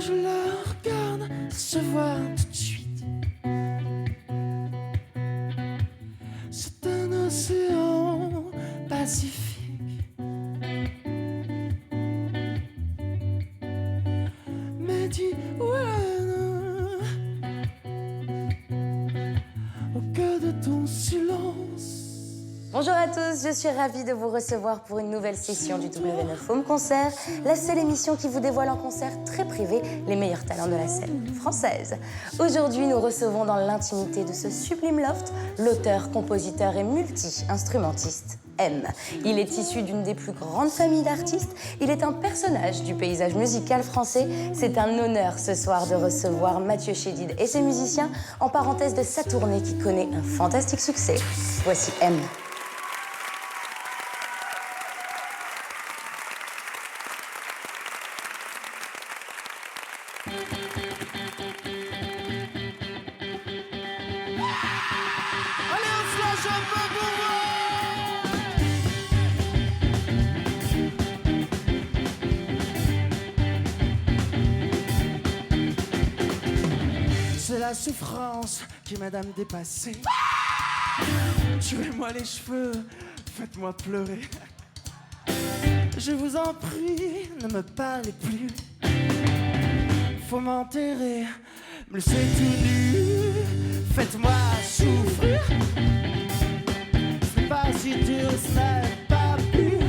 je le regarde se voir tout de suite. C'est un océan Pacifique. Mais dis-ouais, au cœur de ton silence. Bonjour à tous, je suis ravie de vous recevoir pour une nouvelle session du W9 Home Concert, la seule émission qui vous dévoile en concert très privé les meilleurs talents de la scène française. Aujourd'hui, nous recevons dans l'intimité de ce sublime loft l'auteur, compositeur et multi-instrumentiste M. Il est issu d'une des plus grandes familles d'artistes. Il est un personnage du paysage musical français. C'est un honneur ce soir de recevoir Mathieu Chédid et ses musiciens en parenthèse de sa tournée qui connaît un fantastique succès. Voici M. C'est la souffrance qui m'a dame dépassée. Tuez-moi les cheveux, faites-moi pleurer. Je vous en prie, ne me parlez plus. Faut m'enterrer, me laisser tout nu. Faites-moi souffrir. C'est pas si dur, ce n'est pas pur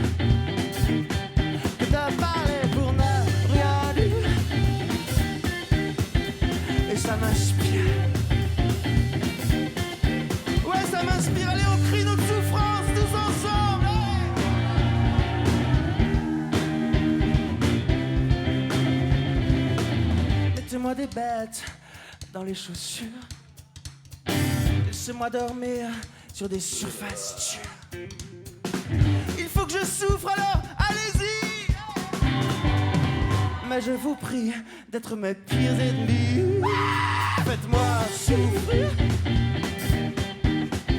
que de parler pour ne rien dire. Et ça m'inspire. Ouais, ça m'inspire. Allez, on crie notre souffrance tous ensemble. Mettez-moi des bêtes dans les chaussures. Laissez-moi dormir sur des surfaces dures. Il faut que je souffre, alors allez-y. Mais je vous prie d'être mes pires ennemis. Faites-moi souffrir.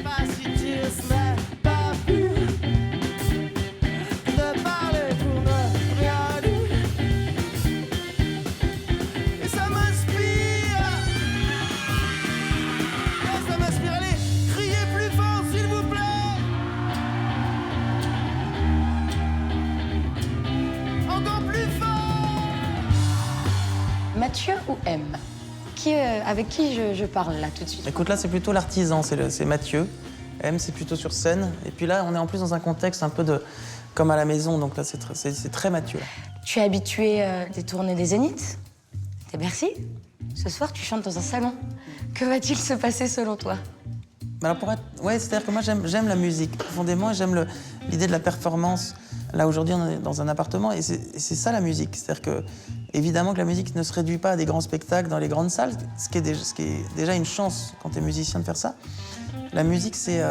Pas si dur, ce n'est pas pur de parler pour ne rien dire. Et ça m'inspire. Ouais, ça m'inspire. Allez, criez plus fort, s'il vous plaît. Encore plus fort. Mathieu ou M? Avec qui je parle là tout de suite? Écoute, là, c'est plutôt l'artisan, c'est Mathieu. M, c'est plutôt sur scène. Et puis là, on est en plus dans un contexte un peu comme à la maison, donc là, c'est très Mathieu. Là. Tu es habitué des tournées des Zéniths, des Bercy. Ce soir, tu chantes dans un salon. Que va-t-il se passer selon toi? Alors ouais, c'est-à-dire que moi, j'aime la musique profondément et j'aime l'idée de la performance. Là, aujourd'hui, on est dans un appartement et c'est ça la musique. C'est-à-dire que, évidemment, que la musique ne se réduit pas à des grands spectacles dans les grandes salles, ce qui est déjà une chance quand tu es musicien de faire ça. La musique, c'est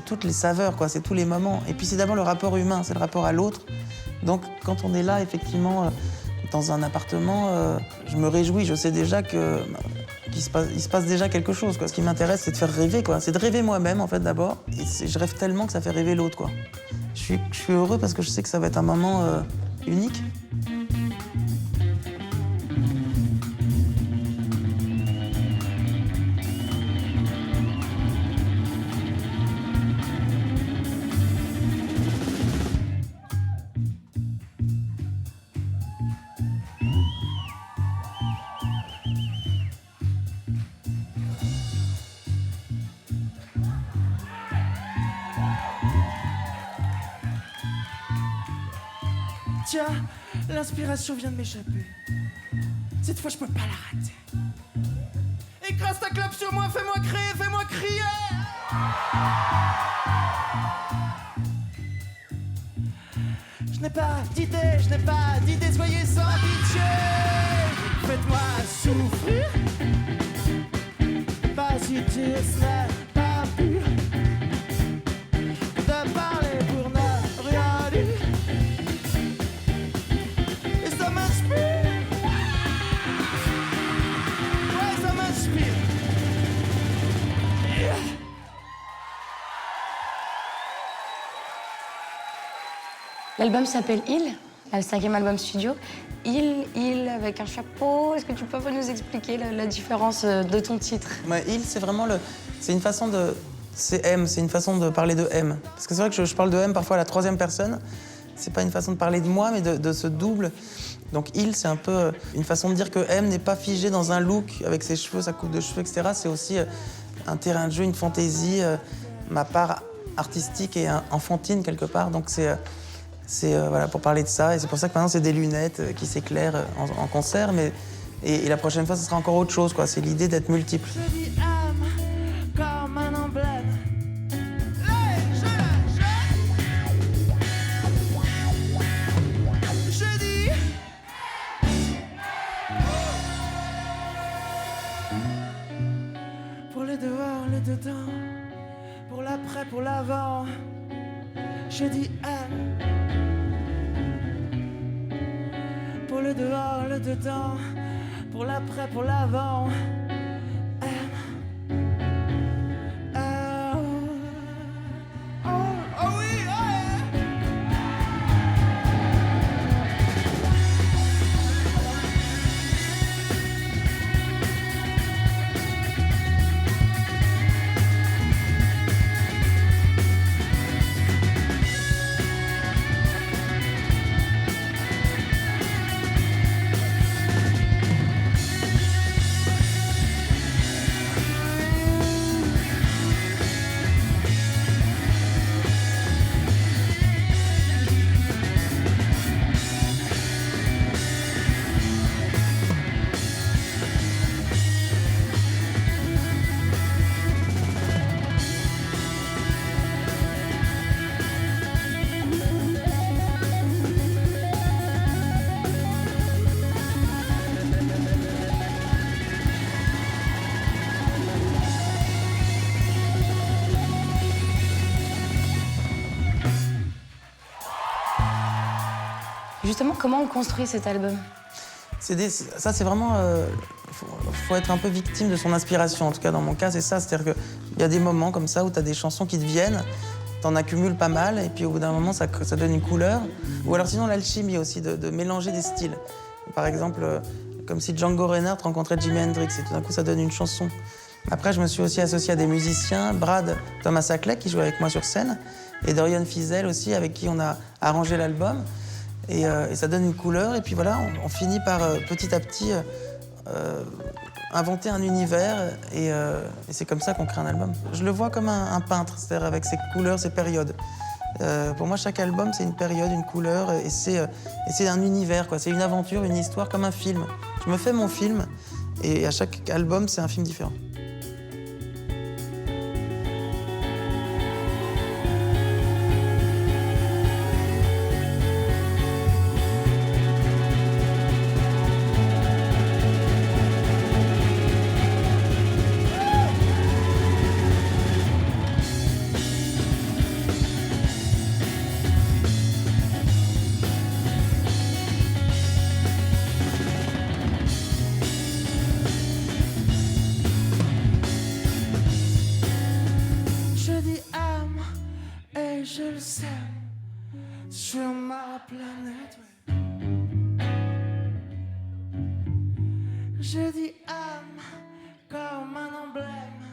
toutes les saveurs, quoi, c'est tous les moments. Et puis, c'est d'abord le rapport humain, c'est le rapport à l'autre. Donc, quand on est là, effectivement, dans un appartement, je me réjouis, je sais déjà qu'il se passe déjà quelque chose, quoi. Ce qui m'intéresse, c'est de faire rêver, quoi. C'est de rêver moi-même, en fait, d'abord. Et je rêve tellement que ça fait rêver l'autre, quoi. Je suis heureux parce que je sais que ça va être un moment unique. Tiens, l'inspiration vient de m'échapper. Cette fois, je peux pas la rater. Écrase ta clope sur moi, fais-moi créer, fais-moi crier. Je n'ai pas d'idée, soyez sans pitié. Faites-moi souffrir. Pas si dur, ce n'est pas pur de parler pour ne rien dire. Et ça m'inspire. Ouais, ça m'inspire. L'album s'appelle Il. Le 5e album studio. Il, avec un chapeau. Est-ce que tu peux un peu nous expliquer la différence de ton titre? Il, c'est vraiment c'est une façon de... C'est M, c'est une façon de parler de M. Parce que c'est vrai que je parle de M parfois à la 3e personne. C'est pas une façon de parler de moi, mais de ce double. Donc il, c'est un peu une façon de dire que M n'est pas figé dans un look avec ses cheveux, sa coupe de cheveux, etc. C'est aussi un terrain de jeu, une fantaisie, ma part artistique et enfantine quelque part. Donc c'est voilà, pour parler de ça. Et c'est pour ça que maintenant c'est des lunettes qui s'éclairent en concert. Et la prochaine fois, ce sera encore autre chose, quoi. C'est l'idée d'être multiple. Je dis âme comme un emblème. Je dis pour le dehors, le dedans, pour l'après, pour l'avant. Je dis âme pour le dehors, le dedans, pour l'après, pour l'avant. Justement, comment on construit cet album? Ça, c'est vraiment... faut être un peu victime de son inspiration. En tout cas, dans mon cas, c'est ça. C'est-à-dire qu'il y a des moments comme ça où tu as des chansons qui te viennent, t'en accumules pas mal, et puis au bout d'un moment, ça donne une couleur. Ou alors sinon, l'alchimie aussi, de mélanger des styles. Par exemple, comme si Django Reinhardt rencontrait Jimi Hendrix, et tout d'un coup, ça donne une chanson. Après, je me suis aussi associé à des musiciens, Brad Thomas Ackley, qui joue avec moi sur scène, et Dorian Fizel aussi, avec qui on a arrangé l'album. Et ça donne une couleur, et puis voilà, on finit par petit à petit inventer un univers, et c'est comme ça qu'on crée un album. Je le vois comme un peintre, c'est-à-dire avec ses couleurs, ses périodes. Pour moi, chaque album, c'est une période, une couleur, et c'est un univers, quoi. C'est une aventure, une histoire, comme un film. Je me fais mon film, et à chaque album, c'est un film différent. Je le sais, sur ma planète. Je dis âme comme un emblème.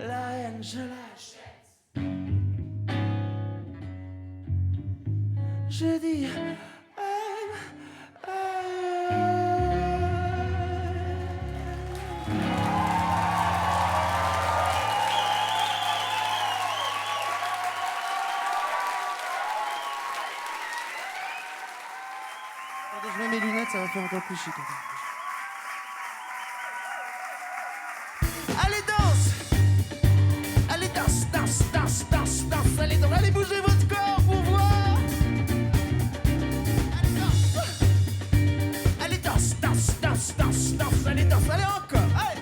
La haine, je l'achète. Je dis âme. Je mets mes lunettes, ça va faire encore plus chic. Allez, danse! Allez, danse, danse, danse, danse, danse! Allez, danse! Allez, bougez votre corps pour voir! Allez, danse! Allez, danse, danse, danse, danse, danse! Allez, danse! Allez, encore! Allez!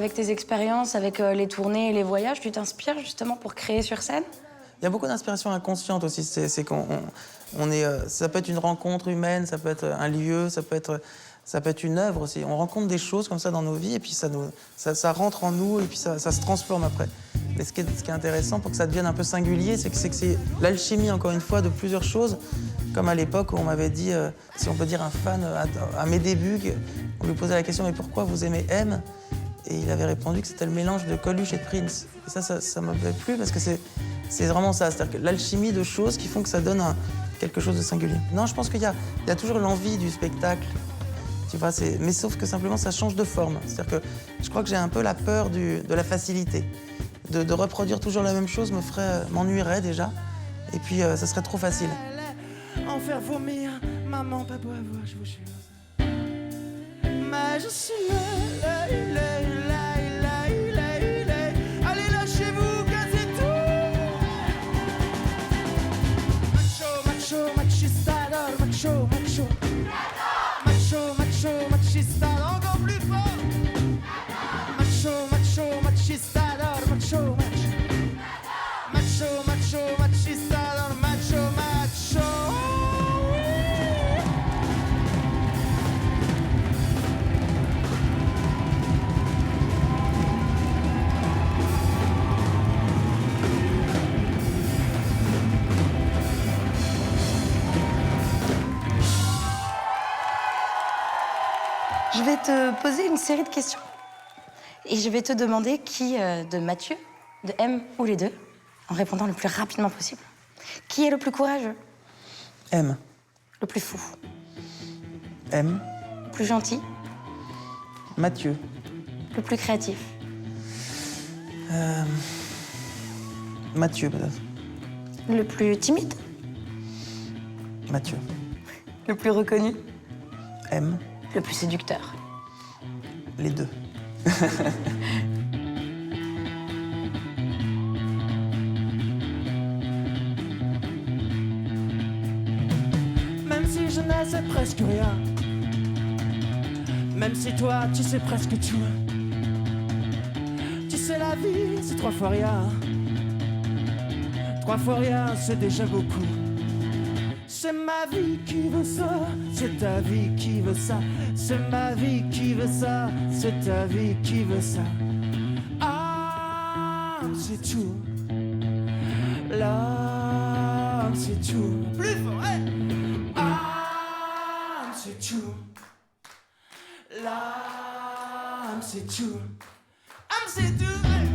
avec tes expériences, avec les tournées et les voyages, tu t'inspires justement pour créer sur scène? Il y a beaucoup d'inspiration inconsciente aussi. C'est qu'on on est, ça peut être une rencontre humaine, ça peut être un lieu, ça peut être une œuvre aussi. On rencontre des choses comme ça dans nos vies et puis ça rentre en nous et puis ça se transforme après. Mais ce qui est intéressant pour que ça devienne un peu singulier, c'est que c'est l'alchimie, encore une fois, de plusieurs choses. Comme à l'époque où on m'avait dit, si on peut dire un fan, à mes débuts, on lui posait la question « Mais pourquoi vous aimez M ?» Et il avait répondu que c'était le mélange de Coluche et de Prince. Et ça me plaît plus parce que c'est vraiment ça. C'est-à-dire que l'alchimie de choses qui font que ça donne quelque chose de singulier. Non, je pense qu'il y a toujours l'envie du spectacle. Tu vois, mais sauf que simplement ça change de forme. C'est-à-dire que je crois que j'ai un peu la peur de la facilité. De reproduire toujours la même chose m'ennuierait déjà. Et puis ça serait trop facile. En faire vomir, maman, pas beau à voir, je vous jure. Mais je suis là. Allez, lâchez-vous, cassez tout. Macho, machistador, macho. Macho, machistador, encore plus fort. Macho, machistador, macho, machistador, macho. Je vais te poser une série de questions. Et je vais te demander qui de Mathieu, de M ou les deux, en répondant le plus rapidement possible. Qui est le plus courageux? M. Le plus fou? M. Le plus gentil? Mathieu. Le plus créatif? Mathieu, peut-être. Le plus timide? Mathieu. Le plus reconnu? M. Le plus séducteur? Les deux. Même si je ne sais presque rien, même si toi tu sais presque tout, tu sais la vie c'est 3 fois rien, 3 fois rien c'est déjà beaucoup. C'est ma vie qui veut ça, c'est ta vie qui veut ça, c'est ma vie qui veut ça, c'est ta vie qui veut ça. Ah, c'est tout. L'âme, c'est tout. Plus fort, hey! Ah, c'est tout. L'âme, c'est tout. Âme, c'est tout. Hey!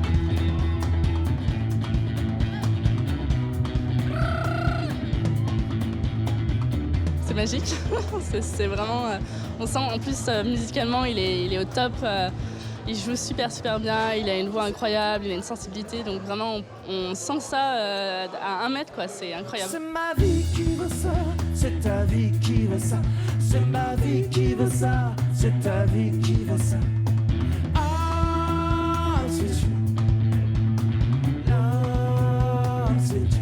C'est magique, c'est vraiment... on sent en plus musicalement il est au top, il joue super bien, il a une voix incroyable, il a une sensibilité, donc vraiment on sent ça à 1 mètre quoi, c'est incroyable. C'est ma vie qui veut ça, c'est ta vie qui veut ça, c'est ma vie qui veut ça, c'est ta vie qui veut ça. Ah, c'est tu. Ah, c'est tu.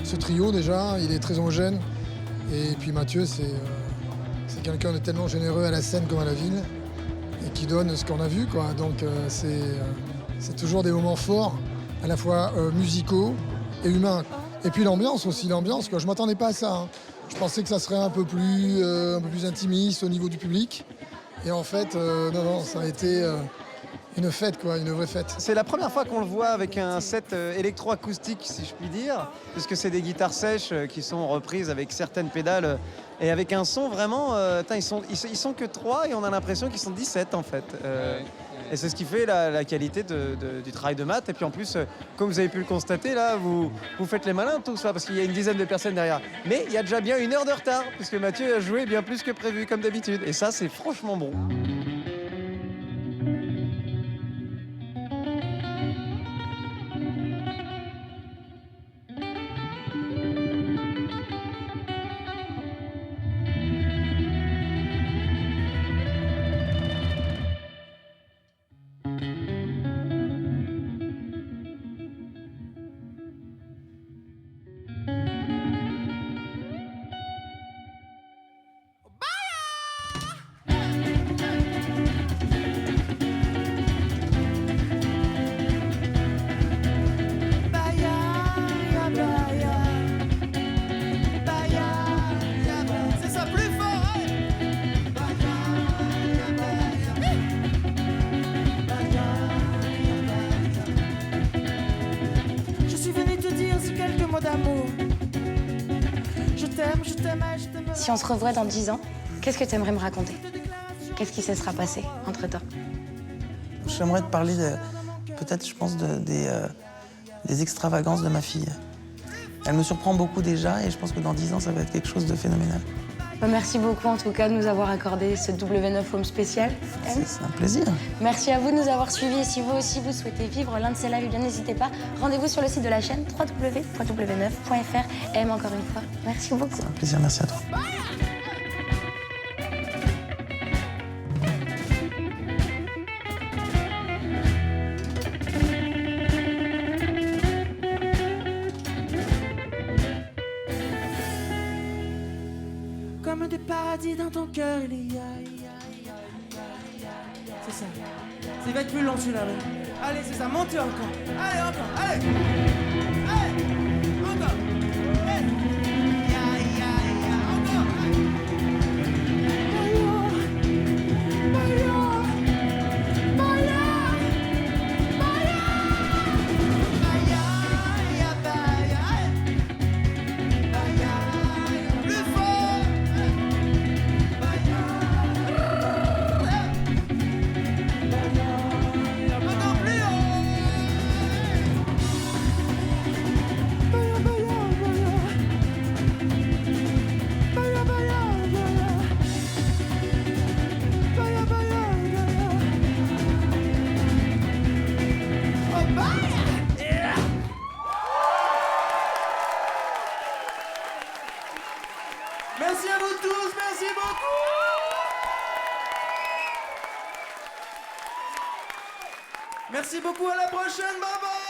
Ce trio déjà, il est très homogène. Et puis Mathieu, c'est quelqu'un de tellement généreux à la scène comme à la ville et qui donne ce qu'on a vu, quoi. Donc c'est toujours des moments forts, à la fois musicaux et humains. Et puis l'ambiance aussi, quoi. Je m'attendais pas à ça, hein. Je pensais que ça serait un peu plus intimiste au niveau du public. Et en fait, non, ça a été une fête, quoi, une vraie fête. C'est la première fois qu'on le voit avec un set électroacoustique, si je puis dire, puisque c'est des guitares sèches qui sont reprises avec certaines pédales et avec un son vraiment... ils sont que 3 et on a l'impression qu'ils sont 17 en fait. Et c'est ce qui fait la qualité du travail de Matt. Et puis en plus, comme vous avez pu le constater, là, vous faites les malins tous, là, parce qu'il y a une dizaine de personnes derrière. Mais il y a déjà bien 1 heure de retard, puisque Mathieu a joué bien plus que prévu, comme d'habitude. Et ça, c'est franchement bon. t'aime, je t'aimais, je t'aimais. Si on se revoit dans 10 ans, qu'est-ce que tu aimerais me raconter? Qu'est-ce qui se sera passé entre-temps? J'aimerais te parler peut-être, je pense, des extravagances de ma fille. Elle me surprend beaucoup déjà et je pense que dans 10 ans, ça va être quelque chose de phénoménal. Merci beaucoup en tout cas de nous avoir accordé ce W9 Home spécial. C'est un plaisir. Merci à vous de nous avoir suivis et si vous aussi vous souhaitez vivre l'un de ces lives, eh bien n'hésitez pas. Rendez-vous sur le site de la chaîne www.w9.fr. M encore une fois, merci beaucoup. C'est un plaisir, merci à toi. Comme des paradis dans ton cœur, il y a. C'est ça. Ça va être plus long celui-là. Allez, c'est ça, montez encore. Allez, encore, allez. Allez, encore. Allez. Encore. Merci à vous tous, merci beaucoup. Merci beaucoup, à la prochaine, bye bye.